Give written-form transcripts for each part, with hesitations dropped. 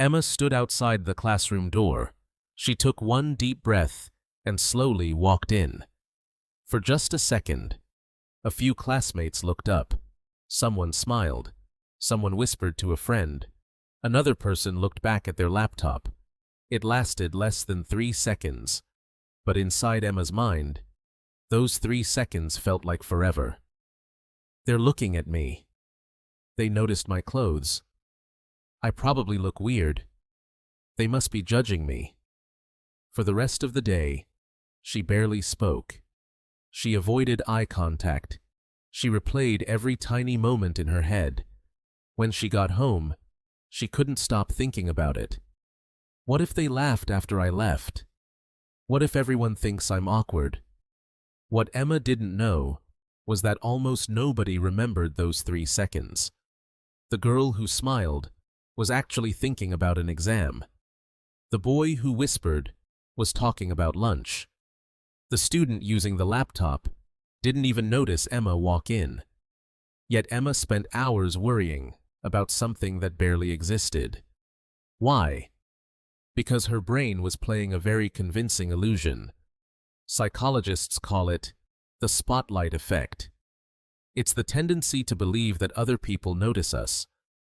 Emma stood outside the classroom door. She took one deep breath and slowly walked in. For just a second, a few classmates looked up. Someone smiled. Someone whispered to a friend. Another person looked back at their laptop. It lasted less than 3 seconds. But inside Emma's mind, those 3 seconds felt like forever. They're looking at me. They noticed my clothes. I probably look weird. They must be judging me. For the rest of the day, she barely spoke. She avoided eye contact. She replayed every tiny moment in her head. When she got home, she couldn't stop thinking about it. What if they laughed after I left? What if everyone thinks I'm awkward? What Emma didn't know was that almost nobody remembered those 3 seconds. The girl who smiled was actually thinking about an exam. The boy who whispered was talking about lunch. The student using the laptop didn't even notice Emma walk in. Yet Emma spent hours worrying about something that barely existed. Why? Because her brain was playing a very convincing illusion. Psychologists call it the spotlight effect. It's the tendency to believe that other people notice us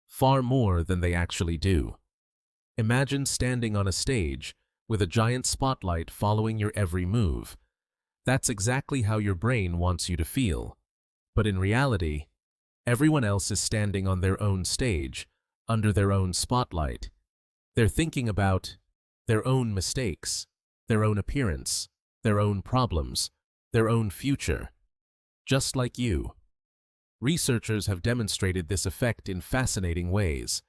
far more than they actually do. Imagine standing on a stage with a giant spotlight following your every move. That's exactly how your brain wants you to feel. But in reality, everyone else is standing on their own stage, under their own spotlight. They're thinking about their own mistakes, their own appearance, their own problems, their own future. Just like you. Researchers have demonstrated this effect in fascinating ways.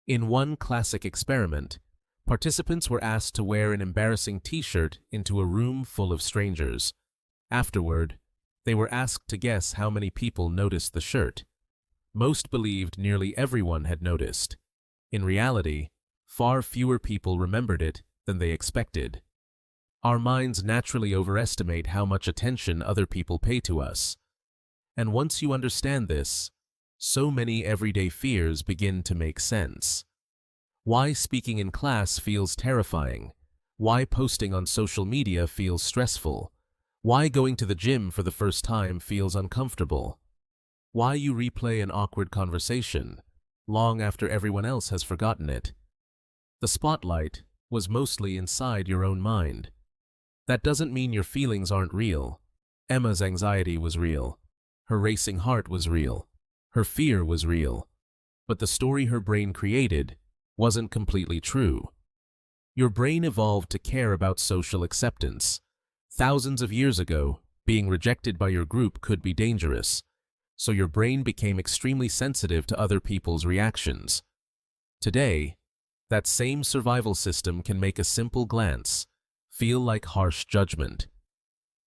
In one classic experiment, participants were asked to wear an embarrassing t-shirt into a room full of strangers. Afterward, they were asked to guess how many people noticed the shirt. Most believed nearly everyone had noticed. In reality, far fewer people remembered it than they expected. Our minds naturally overestimate how much attention other people pay to us. And once you understand this, so many everyday fears begin to make sense. Why speaking in class feels terrifying. Why posting on social media feels stressful. Why going to the gym for the first time feels uncomfortable. Why you replay an awkward conversation long after everyone else has forgotten it. The spotlight was mostly inside your own mind. That doesn't mean your feelings aren't real. Emma's anxiety was real. Her racing heart was real. Her fear was real. But the story her brain created wasn't completely true. Your brain evolved to care about social acceptance. Thousands of years ago, being rejected by your group could be dangerous, so your brain became extremely sensitive to other people's reactions. Today, that same survival system can make a simple glance feel like harsh judgment.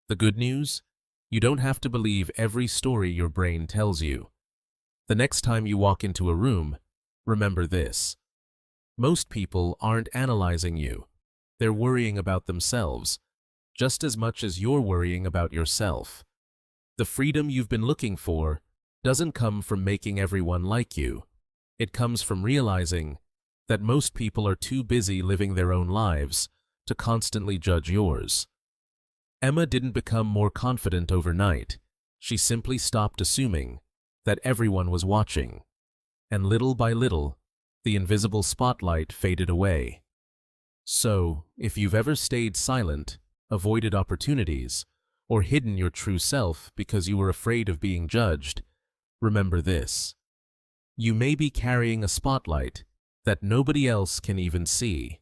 The good news? You don't have to believe every story your brain tells you. The next time you walk into a room, remember this. Most people aren't analyzing you. They're worrying about themselves, just as much as you're worrying about yourself. The freedom you've been looking for doesn't come from making everyone like you. It comes from realizing that most people are too busy living their own lives to constantly judge yours. Emma didn't become more confident overnight. She simply stopped assuming that everyone was watching. And little by little, the invisible spotlight faded away. So, if you've ever stayed silent, avoided opportunities, or hidden your true self because you were afraid of being judged, remember this. You may be carrying a spotlight that nobody else can even see.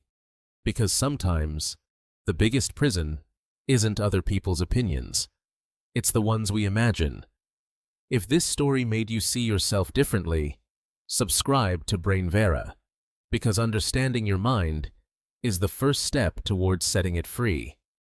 Because sometimes, the biggest prison isn't other people's opinions. It's the ones we imagine. If this story made you see yourself differently, subscribe to Brainvera, because understanding your mind is the first step towards setting it free.